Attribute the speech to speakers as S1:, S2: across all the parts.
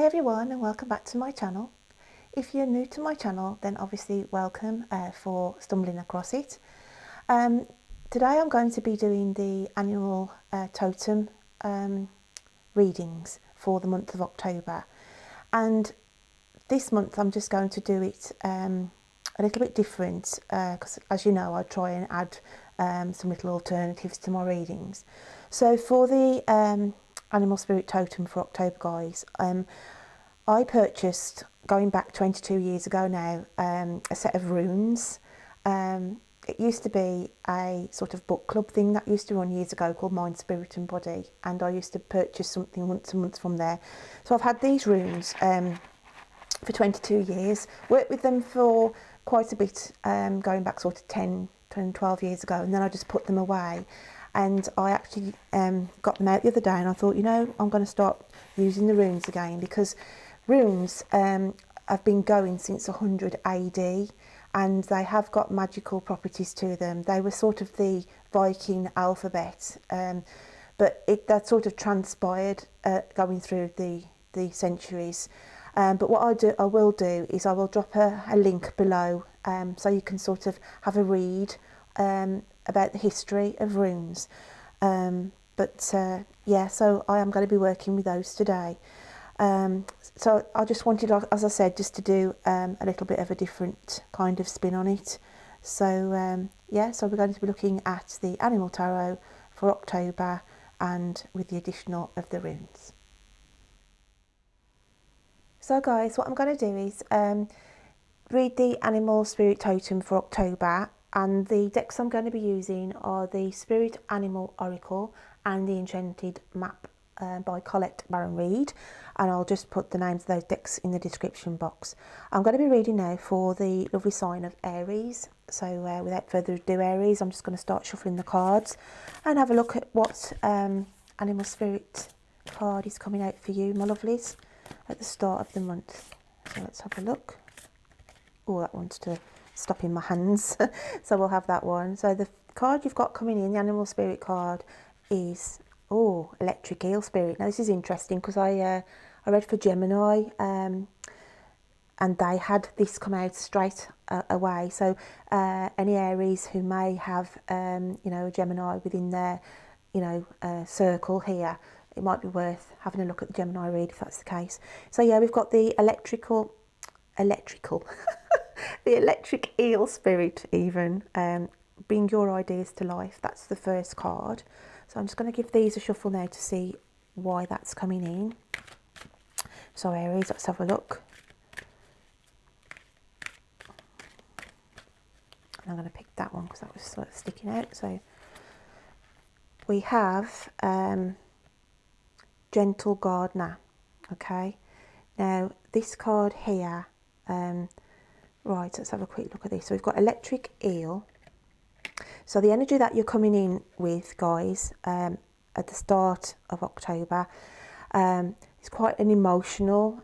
S1: Hi everyone and welcome back to my channel. If you're new to my channel then obviously welcome for stumbling across it. Today I'm going to be doing the annual totem readings for the month of October, and this month I'm just going to do it a little bit different because as you know I try and add some little alternatives to my readings. So for the animal spirit totem for October, guys, I purchased, going back 22 years ago now, a set of runes. It used to be a sort of book club thing that used to run years ago called Mind, Spirit and Body, and I used to purchase something once a month from there. So I've had these runes for 22 years, worked with them for quite a bit, going back sort of 10, 12 years ago, and then I just put them away. And I actually got them out the other day and I thought, you know, I'm going to start using the runes again, because runes have been going since 100 AD and they have got magical properties to them. They were sort of the Viking alphabet, but that sort of transpired going through the centuries. But what I will do is I will drop a link below so you can sort of have a read about the history of runes. Yeah, so I am going to be working with those today. So I just wanted, as I said, just to do a little bit of a different kind of spin on it. So yeah, so we're going to be looking at the animal tarot for October and with the additional of the runes. So guys, what I'm going to do is read the animal spirit totem for October, and the decks I'm going to be using are the Spirit Animal Oracle and the Enchanted Map by Colette Baron Reid, and I'll just put the names of those decks in the description box. I'm going to be reading now for the lovely sign of Aries. So without further ado, Aries, I'm just going to start shuffling the cards and have a look at what animal spirit card is coming out for you, my lovelies, at the start of the month. So let's have a look. Oh, that wants to stop in my hands. So we'll have that one. So the card you've got coming in, the animal spirit card, is electric eel spirit. Now this is interesting because I read for Gemini and they had this come out straight away. So any Aries who may have you know, a Gemini within their circle here, it might be worth having a look at the Gemini read if that's the case. So yeah, we've got the electrical the electric eel spirit even. Bring your ideas to life. That's the first card. So I'm just going to give these a shuffle now to see why that's coming in. So Aries, let's have a look. And I'm going to pick that one because that was sort of sticking out. So we have Gentle Gardener. Okay, now this card here, right, let's have a quick look at this. So we've got electric eel. So the energy that you're coming in with, guys, at the start of October, is quite an emotional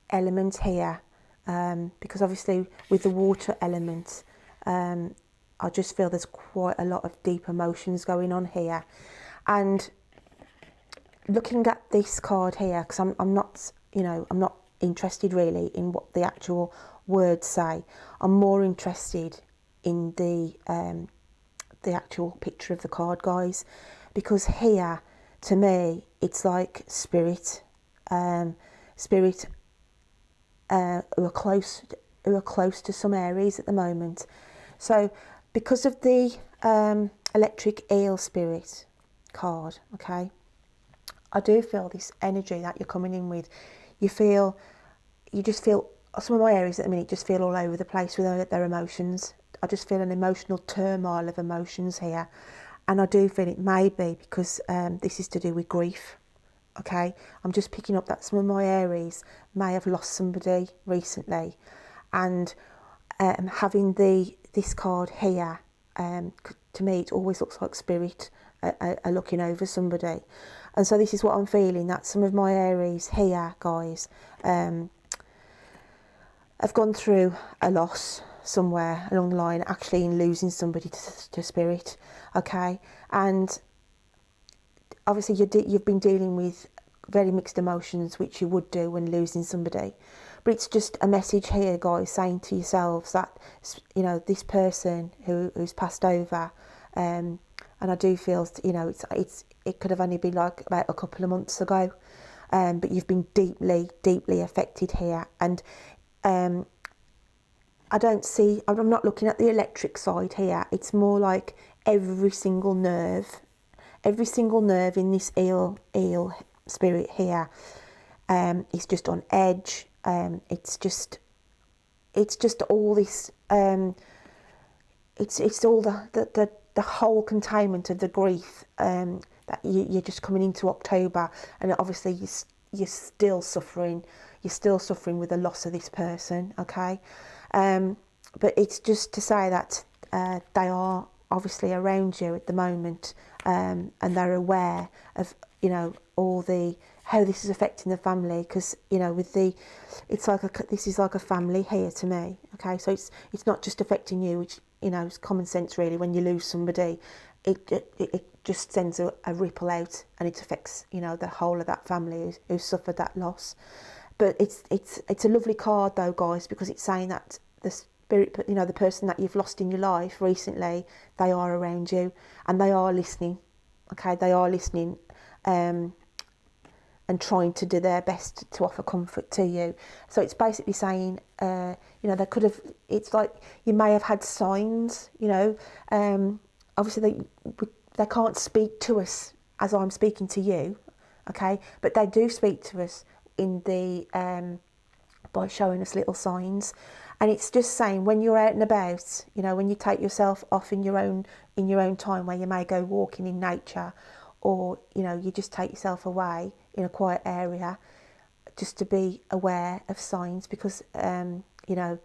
S1: element here, because obviously with the water element, I just feel there's quite a lot of deep emotions going on here. And looking at this card here, because I'm not, you know, I'm not interested really in what the actual words say. I'm more interested in the actual picture of the card, guys, because here to me it's like spirit, spirit who are close to some Aries at the moment. So because of the electric eel spirit card, okay, I do feel this energy that you're coming in with. You just feel, some of my Aries at the minute just feel all over the place with their emotions. I just feel an emotional turmoil of emotions here, and I do feel it may be because this is to do with grief. Okay, I'm just picking up that some of my Aries may have lost somebody recently, and having this card here, to me it always looks like spirit are looking over somebody. And so this is what I'm feeling, that some of my Aries here, guys, have gone through a loss somewhere along the line, actually in losing somebody to spirit. Okay, and obviously you've been dealing with very mixed emotions, which you would do when losing somebody. But it's just a message here, guys, saying to yourselves that, you know, this person who's passed over, and I do feel, you know, it could have only been like about a couple of months ago, but you've been deeply affected here. And I don't see, I'm not looking at the electric side here. It's more like every single nerve in this eel spirit here is just on edge. It's just all this. It's all the whole containment of the grief that you're just coming into October, and obviously you're still suffering. You're still suffering with the loss of this person. Okay, but it's just to say that they are obviously around you at the moment, and they're aware of, you know, all the how this is affecting the family, because, you know, with the, it's like this is like a family here to me. Okay, so it's not just affecting you, which, you know, it's common sense really. When you lose somebody, it just sends a ripple out, and it affects, you know, the whole of that family who suffered that loss. But it's a lovely card though, guys, because it's saying that the spirit, you know, the person that you've lost in your life recently, they are around you and they are listening. Okay, they are listening, and trying to do their best to offer comfort to you. So it's basically saying, you know, they could have, it's like you may have had signs, you know, obviously they can't speak to us as I'm speaking to you, okay, but they do speak to us in the, by showing us little signs. And it's just saying, when you're out and about, you know, when you take yourself off in your own time, where you may go walking in nature, or, you know, you just take yourself away in a quiet area, just to be aware of signs, because you know,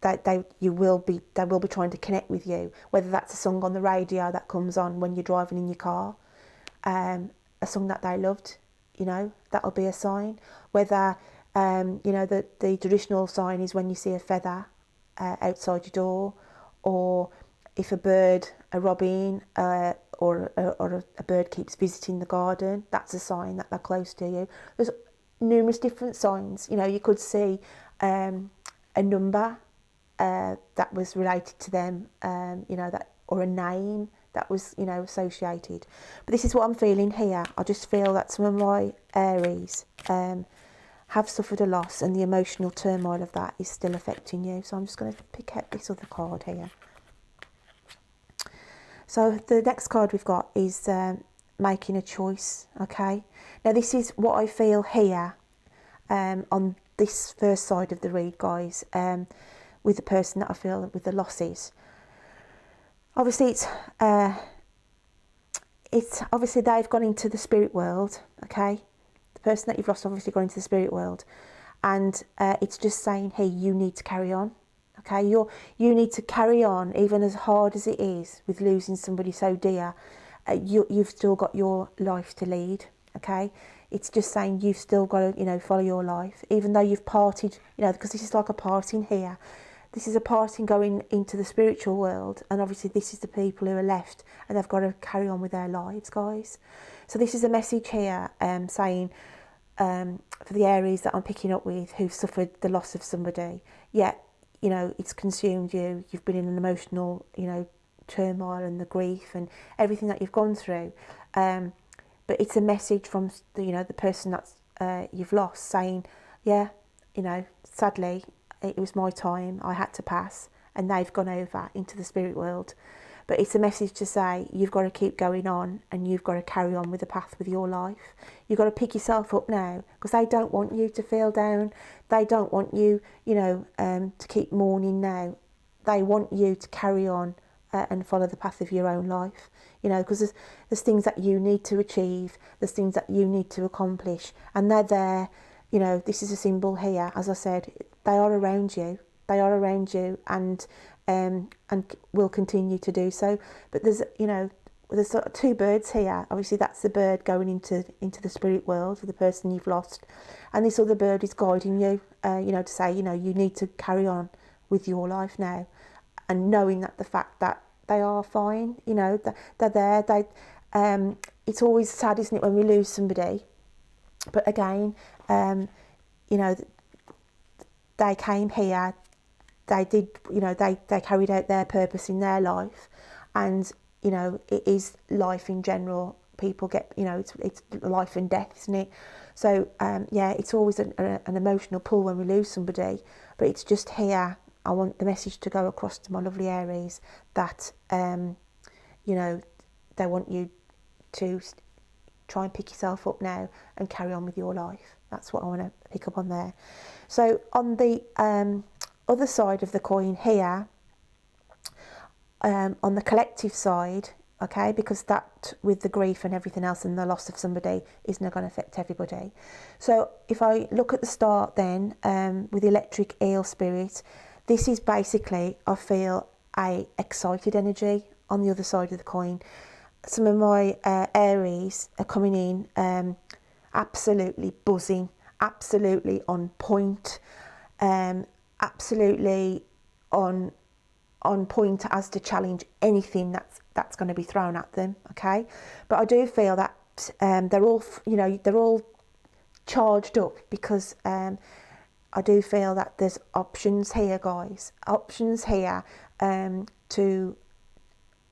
S1: they will be trying to connect with you, whether that's a song on the radio that comes on when you're driving in your car, a song that they loved, you know, that'll be a sign. Whether you know, the traditional sign is when you see a feather outside your door, or if a bird, a robin, or a bird keeps visiting the garden, that's a sign that they're close to you. There's numerous different signs. You know, you could see a number that was related to them, you know, that, or a name that was, you know, associated. But this is what I'm feeling here. I just feel that some of my Aries have suffered a loss, and the emotional turmoil of that is still affecting you. So I'm just going to pick out this other card here. So the next card we've got is making a choice. Okay, now this is what I feel here on this first side of the read, guys, with the person that I feel with the losses. Obviously it's obviously they've gone into the spirit world. Okay, the person that you've lost obviously gone into the spirit world, and it's just saying, hey, you need to carry on. Okay, you need to carry on, even as hard as it is with losing somebody so dear. You've still got your life to lead. Okay, it's just saying you've still got to, you know, follow your life, even though you've parted. You know, because this is like a parting here. This is a parting going into the spiritual world, and obviously this is the people who are left, and they've got to carry on with their lives, guys. So this is a message here, saying, for the Aries that I'm picking up with, who've suffered the loss of somebody, yet, you know, it's consumed you. You've been in an emotional, you know, turmoil, and the grief and everything that you've gone through. But it's a message from the, you know, the person that's you've lost, saying, yeah, you know, sadly, it was my time. I had to pass, and they've gone over into the spirit world. But it's a message to say you've got to keep going on, and you've got to carry on with the path with your life. You've got to pick yourself up now, because they don't want you to feel down. They don't want you, you know, to keep mourning now. They want you to carry on and follow the path of your own life. You know, because there's things that you need to achieve. There's things that you need to accomplish, and they're there. You know, this is a symbol here. As I said, they are around you. They are around you, and will continue to do so. But there's, you know, there's sort of two birds here. Obviously, that's the bird going into the spirit world with the person you've lost, and this other bird is guiding you. You know, to say, you know, you need to carry on with your life now, and knowing that the fact that they are fine. You know, they're there. It's always sad, isn't it, when we lose somebody, But again, you know, they came here, they did, you know, they carried out their purpose in their life, and, you know, it is life in general. People get, you know, it's life and death, isn't it? So, yeah, it's always an emotional pull when we lose somebody, but it's just here. I want the message to go across to my lovely Aries that, you know, they want you to try and pick yourself up now and carry on with your life. That's what I want to pick up on there. So on the other side of the coin here, on the collective side, okay, because that with the grief and everything else and the loss of somebody isn't going to affect everybody. So if I look at the start then, with the electric eel spirit, this is basically, I feel, a excited energy on the other side of the coin. Some of my Aries are coming in absolutely buzzing, absolutely on point, absolutely on point as to challenge anything that's going to be thrown at them. Okay, but I do feel that they're all, you know, they're all charged up because I do feel that there's options here, guys, options here to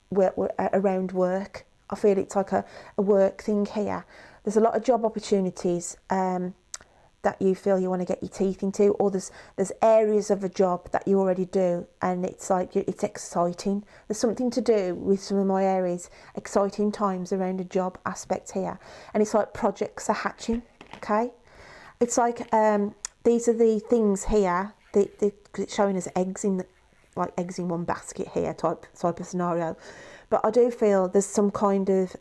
S1: work around work. I feel it's like a work thing here. There's a lot of job opportunities that you feel you want to get your teeth into, or there's areas of a job that you already do, and it's like it's exciting. There's something to do with some of my Aries, exciting times around a job aspect here, and it's like projects are hatching. Okay, it's like these are the things here. It's showing us eggs in like eggs in one basket here type of scenario, but I do feel there's some kind of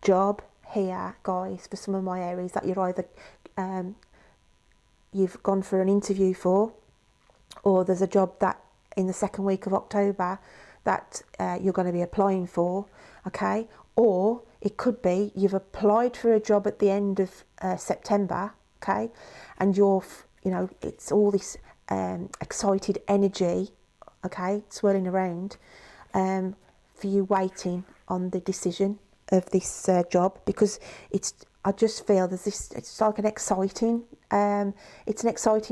S1: job here, guys, for some of my Aries that you're either you've gone for an interview for, or there's a job that in the second week of October that you're going to be applying for, okay? Or it could be you've applied for a job at the end of September, okay? And you're, you know, it's all this excited energy, okay, swirling around for you waiting on the decision of this job, because I just feel there's this, it's like an exciting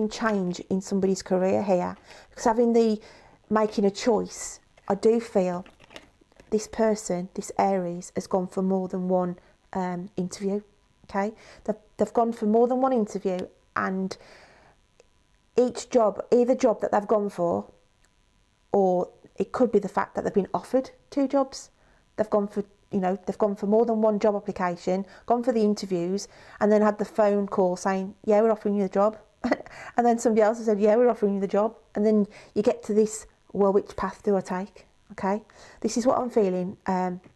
S1: change in somebody's career here, because making a choice, I do feel this person, this Aries, has gone for more than one interview, okay? They've gone for more than one interview, and each job, either job that they've gone for, or it could be the fact that they've been offered two jobs. They've gone for, you know, they've gone for more than one job application, gone for the interviews, and then had the phone call saying, yeah, we're offering you the job. And then somebody else has said, yeah, we're offering you the job. And then you get to this, well, which path do I take? Okay, this is what I'm feeling.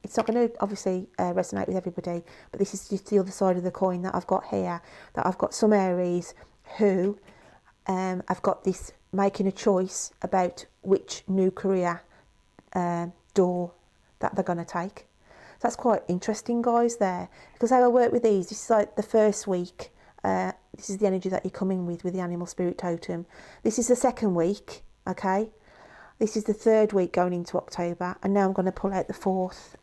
S1: It's not going to obviously resonate with everybody, but this is just the other side of the coin that I've got here, that I've got some Aries who I've got this making a choice about which new career door that they're going to take. So that's quite interesting, guys, there, because how I work with these, this is like the first week, this is the energy that you're coming with the animal spirit totem. This is the second week, okay, this is the third week going into October, and now I'm going to pull out the fourth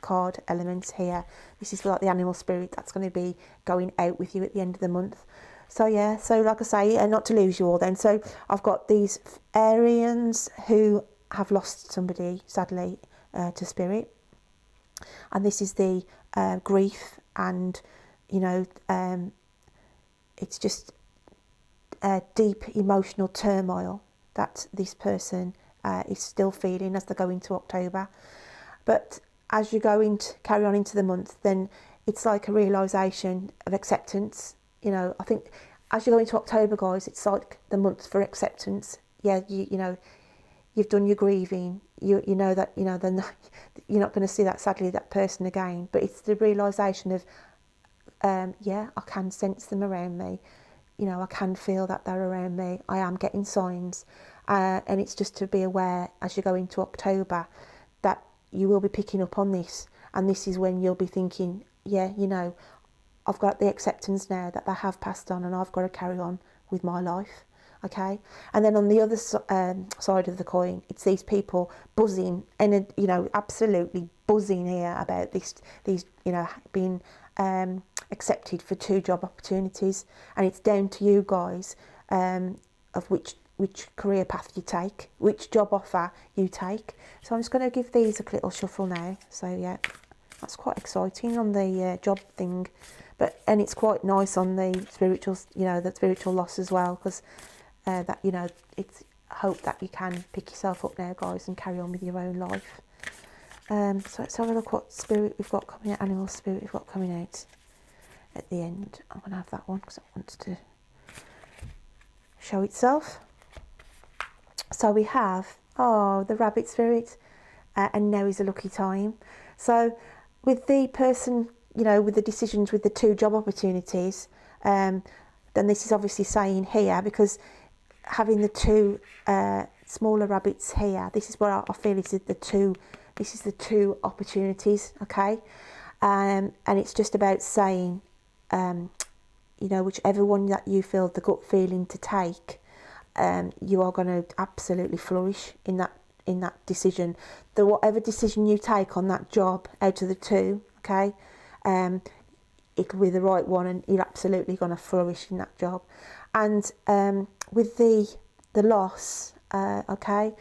S1: card element here. This is like the animal spirit that's going to be going out with you at the end of the month. So yeah, so like I say, and not to lose you all then, so I've got these Arians who have lost somebody, sadly, to spirit, and this is the grief, and, you know, it's just deep emotional turmoil that this person is still feeling as they go into October. But as you carry on into the month, then it's like a realisation of acceptance. You know, I think as you go into October, guys, it's like the month for acceptance. Yeah, you know, you've done your grieving. You know that, you know, then you're not going to see that, sadly, that person again. But it's the realisation of, yeah, I can sense them around me. You know, I can feel that they're around me. I am getting signs. And it's just to be aware as you go into October that you will be picking up on this. And this is when you'll be thinking, yeah, you know, I've got the acceptance now that they have passed on, and I've got to carry on with my life, okay? And then on the other side of the coin, it's these people buzzing, and, you know, absolutely buzzing here about these, you know, being accepted for 2 job opportunities, and it's down to you guys of which career path you take, which job offer you take. So I'm just going to give these a little shuffle now. So yeah, that's quite exciting on the job thing, and it's quite nice on the spiritual, the spiritual loss as well, because that, it's hope that you can pick yourself up now, guys, and carry on with your own life. So let's have a look what spirit we've got coming out, animal spirit we've got coming out at the end. I'm going to have that one because it wants to show itself. So we have, the rabbit spirit, and now is a lucky time. So with the person, with the decisions with the 2 job opportunities, then this is obviously saying here, because having the 2 smaller rabbits here, this is what I feel is this is the 2 opportunities, okay? And it's just about saying, whichever one that you feel the gut feeling to take, you are going to absolutely flourish in that decision. Whatever decision you take on that job out of the 2, okay, it'll be the right one, and you're absolutely going to flourish in that job. And with the loss, okay,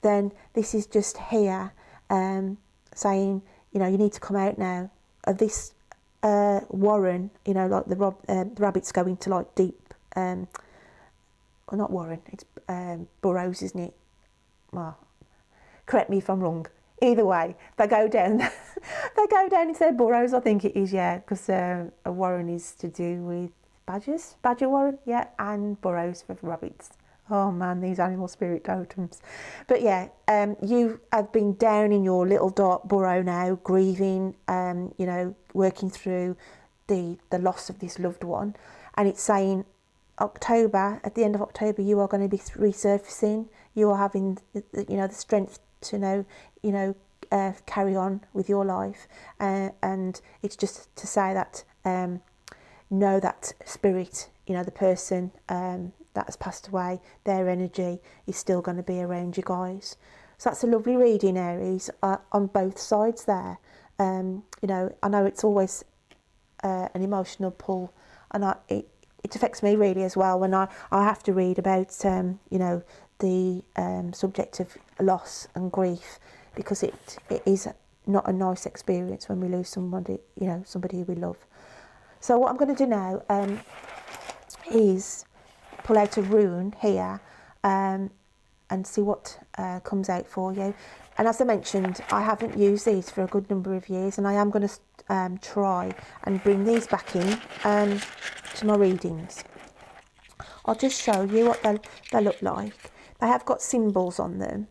S1: then this is just here saying, you need to come out now of this warren, like the rabbits go into like deep, well, not warren, it's burrows, isn't it? Well, correct me if I'm wrong. Either way, they go down into their burrows, I think it is, yeah, because a warren is to do with badger warren, yeah, and burrows for rabbits. Oh man, these animal spirit totems. But yeah, you have been down in your little dark burrow now, grieving, working through the loss of this loved one, and it's saying October, at the end of October, you are going to be resurfacing. You are having the strength to carry on with your life, and it's just to say that know that spirit, the person that has passed away, their energy is still going to be around you guys. So that's a lovely reading, Aries, on both sides there. I know it's always an emotional pull, and it affects me really as well when I have to read about the subject of loss and grief, because it is not a nice experience when we lose somebody we love. So what I'm going to do now is pull out a rune here and see what comes out for you. And as I mentioned, I haven't used these for a good number of years, and I am going to try and bring these back in to my readings. I'll just show you what they look like. They have got symbols on them,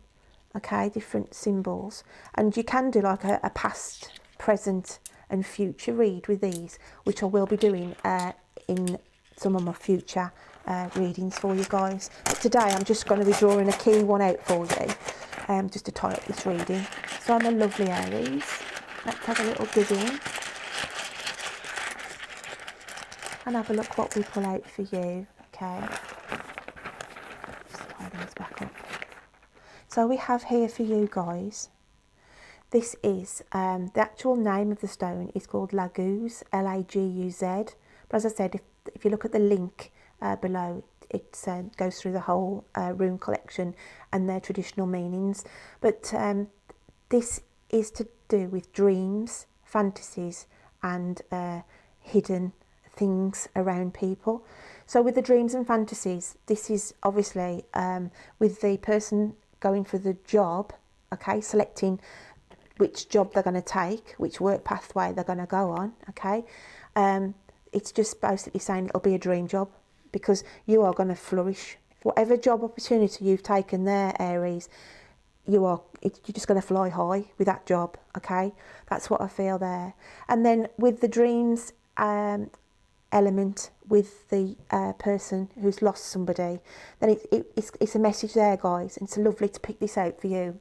S1: okay, different symbols, and you can do like a past, present and future read with these, which I will be doing in some of my future readings for you guys. But today I'm just going to be drawing a key one out for you, just to tie up this reading. So I'm a lovely Aries. Let's have a little dig in and have a look what we pull out for you. Okay, just tie these back up. So we have here for you guys, this is the actual name of the stone is called Laguz, Laguz. But as I said, if you look at the link below, it goes through the whole rune collection and their traditional meanings. But this is to do with dreams, fantasies and hidden things around people. So with the dreams and fantasies, this is obviously with the person going for the job, okay, selecting which job they're going to take, which work pathway they're going to go on, okay. It's just basically saying it'll be a dream job, because you are going to flourish. Whatever job opportunity you've taken there, Aries, you're just going to fly high with that job, okay. That's what I feel there. And then with the dreams element, with the person who's lost somebody, then it's a message there, guys. And it's lovely to pick this out for you,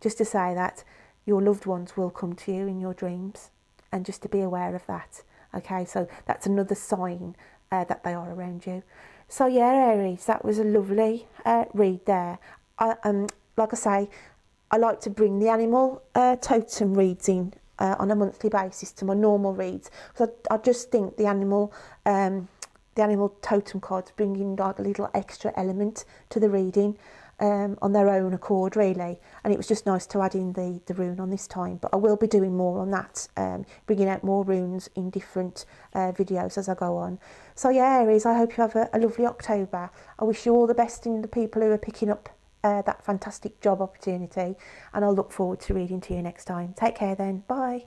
S1: just to say that your loved ones will come to you in your dreams, and just to be aware of that, okay. So that's another sign that they are around you. So yeah, Aries, that was a lovely read there. Like I say, I like to bring the animal totem reads in on a monthly basis to my normal reads. So I just think the animal totem cards bring in like a little extra element to the reading on their own accord, really, and it was just nice to add in the rune on this time. But I will be doing more on that, bringing out more runes in different videos as I go on. So yeah, Aries, I hope you have a lovely October. I wish you all the best in the people who are picking up that fantastic job opportunity, and I'll look forward to reading to you next time. Take care then, bye.